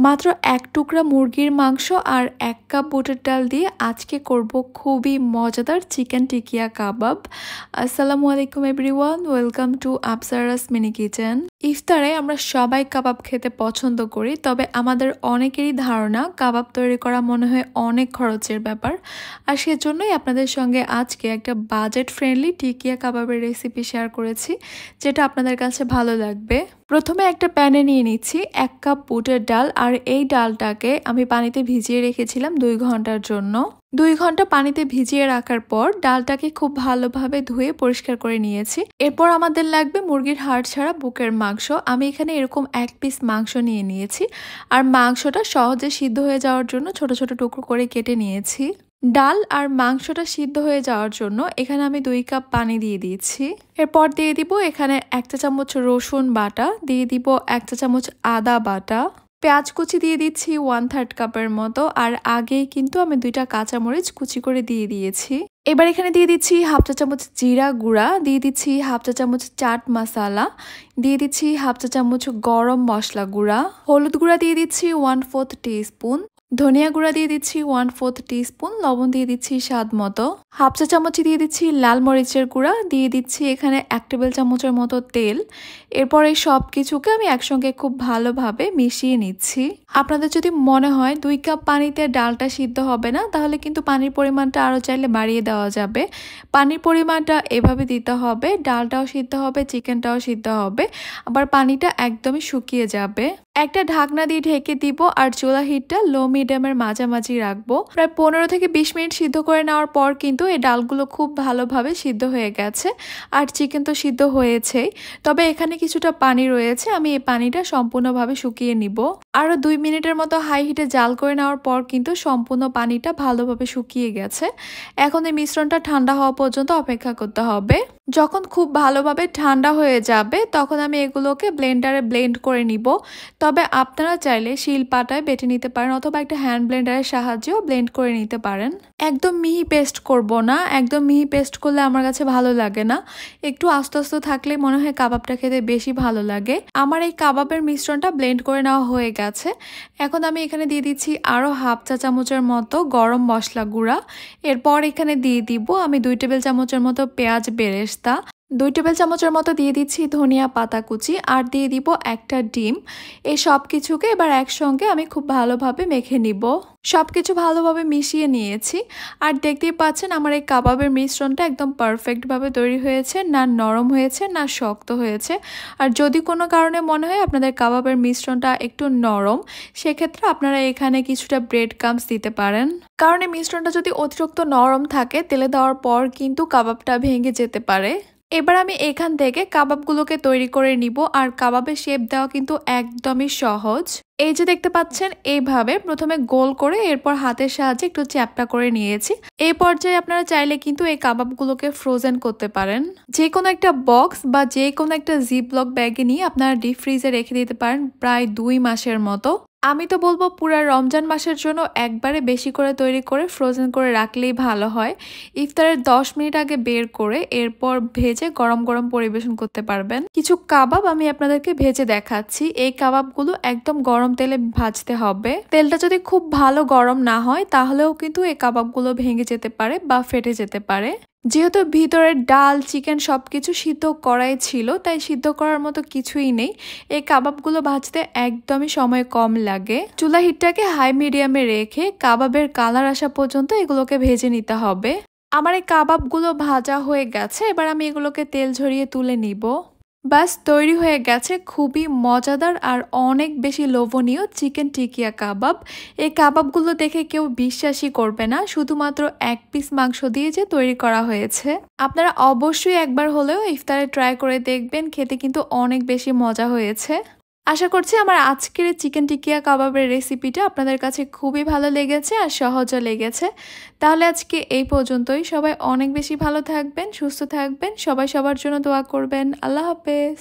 মাত্র এক টুকরা মুরগির মাংস আর 1 কাপ বুটের ডাল দিয়ে আজকে করব খুবই মজাদার চিকেন টিকিয়া কাবাব। আসসালামু আলাইকুম everyone, welcome to Afsara's mini kitchen. ইফতারে আমরা সবাই কাবাব খেতে পছন্দ করি, তবে আমাদের অনেকেরই ধারণা কাবাব তৈরি করা মনে হয় অনেক খরচের ব্যাপার। আর সেজন্যই আপনাদের সঙ্গে আজকে একটা বাজেট ফ্রেন্ডলি টিকিয়া কাবাবের রেসিপি শেয়ার করেছি, যেটা আপনাদের কাছে ভালো লাগবে। প্রথমে একটা প্যানে নিয়ে নিচ্ছি 1 কাপ বুটের ডাল, আর এই ডালটাকে আমি পানিতে ভিজিয়ে রেখেছিলাম 2 ঘন্টার জন্য। 2 ঘন্টা পানিতে ভিজিয়ে রাখার পর ডালটাকে খুব ভালোভাবে ধুয়ে পরিষ্কার করে নিয়েছি। এরপর আমাদের লাগবে মুরগির হাড় ছাড়া বুকের মাংস। আমি এখানে এরকম 1 পিস মাংস নিয়ে নিয়েছি, আর মাংসটা সহজে সিদ্ধ হয়ে যাওয়ার জন্য ছোট ছোট টুকরো করে কেটে নিয়েছি। ডাল আর মাংসটা সিদ্ধ হয়ে যাওয়ার জন্য এখানে আমি 2 কাপ পানি দিয়ে দিয়েছি। এরপর দিয়ে দিব এখানে 1 চা চামচ রসুন বাটা, দিয়ে দিব 1 চা চামচ আদা বাটা, পেঁয়াজ কুচি দিয়ে দিচ্ছি 1/3 কাপের মতো, আর আগেই কিন্তু আমি 2টা কাঁচামরিচ কুচি করে দিয়ে দিয়েছি। এবার এখানে দিয়ে দিচ্ছি 1/2 চা চামচ জিরা গুঁড়া, দিয়ে দিচ্ছি 1/2 চা চামচ চাট মশলা, দিয়ে দিচ্ছি 1/2 চা চামচ গরম মশলা গুঁড়া, হলুদ গুঁড়া দিয়ে দিচ্ছি 1/4 টিস্পুন, ধনিয়া গুঁড়া দিয়ে দিচ্ছি 1/4 টিস্পুন, লবণ দিয়ে দিচ্ছি স্বাদ মতো, 1/2 চা চামচ দিয়ে দিচ্ছি লাল মরিচের গুঁড়া, দিয়ে দিচ্ছি এখানে 1 টেবিল চামচের মতো তেল। এরপর এই সব কিছুকে আমি একসঙ্গে খুব ভালোভাবে মিশিয়ে নিচ্ছি। আপনাদের যদি মনে হয় 2 কাপ পানিতে ডালটা সিদ্ধ হবে না, তাহলে কিন্তু পানির পরিমাণটা আরও চাইলে বাড়িয়ে দেওয়া যাবে। পানির পরিমাণটা এভাবে দিতে হবে, ডালটাও সিদ্ধ হবে, চিকেনটাও সিদ্ধ হবে, আবার পানিটা একদমই শুকিয়ে যাবে। একটা ঢাকনা দিয়ে ঢেকে দিব, আর চুলা হিটটা লো মিডিয়ামের মাঝামাঝি রাখবো। প্রায় 15 থেকে 20 মিনিট সিদ্ধ করে নেওয়ার পর কিন্তু এই ডালগুলো খুব ভালোভাবে সিদ্ধ হয়ে গেছে, আর চিকেন তো সিদ্ধ হয়েছেই, তবে এখানে কিছুটা পানি রয়েছে। আমি এই পানিটা সম্পূর্ণভাবে শুকিয়ে নিব। আরও 2 মিনিটের মতো হাই হিটে জাল করে নেওয়ার পর কিন্তু সম্পূর্ণ পানিটা ভালোভাবে শুকিয়ে গেছে। এখন এই মিশ্রণটা ঠান্ডা হওয়া পর্যন্ত অপেক্ষা করতে হবে। যখন খুব ভালোভাবে ঠান্ডা হয়ে যাবে তখন আমি এগুলোকে ব্লেন্ডারে ব্লেন্ড করে নিব। তবে আপনারা চাইলে শিলপাটায় বেটে নিতে পারেন, অথবা একটা হ্যান্ড ব্লেন্ডারের সাহায্যেও ব্লেন্ড করে নিতে পারেন। একদম মিহি পেস্ট করব না, একদম মিহি পেস্ট করলে আমার কাছে ভালো লাগে না। একটু আস্তে আস্তে থাকলে মনে হয় কাবাবটা খেতে বেশি ভালো লাগে। আমার এই কাবাবের মিশ্রণটা ব্লেন্ড করে নেওয়া হয়ে গেছে। এখন আমি এখানে দিয়ে দিচ্ছি আরও 1/2 চা চামচের মতো গরম মশলা গুঁড়া। এরপর এখানে দিয়ে দিব আমি 2 টেবিল চামচের মতো পেঁয়াজ বেরেস্তা, 2 টেবিল চামচের মতো দিয়ে দিচ্ছি ধনিয়া পাতা কুচি, আর দিয়ে দিব একটা ডিম। এই সব কিছুকে এবার একসঙ্গে আমি খুব ভালোভাবে মেখে নিব। সব কিছু ভালোভাবে মিশিয়ে নিয়েছি, আর দেখতেই পাচ্ছেন আমার এই কাবাবের মিশ্রণটা একদম পারফেক্টভাবে তৈরি হয়েছে, না নরম হয়েছে না শক্ত হয়েছে। আর যদি কোনো কারণে মনে হয় আপনাদের কাবাবের মিশ্রণটা একটু নরম, সেক্ষেত্রে আপনারা এখানে কিছুটা ব্রেড ক্রাম্বস দিতে পারেন। কারণ এই মিশ্রণটা যদি অতিরিক্ত নরম থাকে, তেলে দেওয়ার পর কিন্তু কাবাবটা ভেঙে যেতে পারে। এবার আমি এখান থেকে কাবাবগুলোকে তৈরি করে নিব, আর কাবাবের শেপ দেওয়া কিন্তু একদমই সহজ। এই যে দেখতে পাচ্ছেন, এইভাবে প্রথমে গোল করে এরপর হাতের সাহায্যে একটু চ্যাপ্টা করে নিয়েছি। এই পর্যায়ে আপনারা চাইলে কিন্তু এই কাবাবগুলোকে ফ্রোজেন করতে পারেন। যে কোনো একটা বক্স বা যে কোনো একটা জিপলক ব্যাগে নিয়ে আপনারা ডিপ ফ্রিজে রেখে দিতে পারেন প্রায় 2 মাসের মতো। আমি তো বলবো পুরো রমজান মাসের জন্য একবারে বেশি করে তৈরি করে ফ্রোজেন করে রাখলেই ভালো হয়। ইফতারের 10 মিনিট আগে বের করে এরপর ভেজে গরম গরম পরিবেশন করতে পারবেন। কিছু কাবাব আমি আপনাদেরকে ভেজে দেখাচ্ছি। এই কাবাবগুলো একদম গরম তেলে ভাজতে হবে। তেলটা যদি খুব ভালো গরম না হয় তাহলেও কিন্তু এই কাবাবগুলো ভেঙে যেতে পারে বা ফেটে যেতে পারে। যেহেতু ভিতরে ডাল চিকেন সবকিছু সিদ্ধ করাই ছিল, তাই সিদ্ধ করার মতো কিছুই নেই। এই কাবাবগুলো ভাজতে একদমই সময় কম লাগে। চুলা হিটটাকে হাই মিডিয়ামে রেখে কাবাবের কালার আসা পর্যন্ত এগুলোকে ভেজে নিতে হবে। আমার এই কাবাবগুলো ভাজা হয়ে গেছে, এবার আমি এগুলোকে তেল ঝরিয়ে তুলে নিব। বাস তৈরি হয়ে গেছে খুবই মজাদার আর অনেক বেশি লোভনীয় চিকেন টিকিয়া কাবাব। এই কাবাবগুলো দেখে কেউ বিশ্বাসই করবে না শুধুমাত্র 1 পিস মাংস দিয়ে যে তৈরি করা হয়েছে। আপনারা অবশ্যই একবার হলেও ইফতারে ট্রাই করে দেখবেন, খেতে কিন্তু অনেক বেশি মজা হয়েছে। আশা করছি আমার আজকের চিকেন টিকিয়া কাবাবের রেসিপিটা আপনাদের কাছে খুবই ভালো লেগেছে আর সহজও লেগেছে। তাহলে আজকে এই পর্যন্তই। সবাই অনেক বেশি ভালো থাকবেন, সুস্থ থাকবেন, সবাই সবার জন্য দোয়া করবেন। আল্লাহ হাফেজ।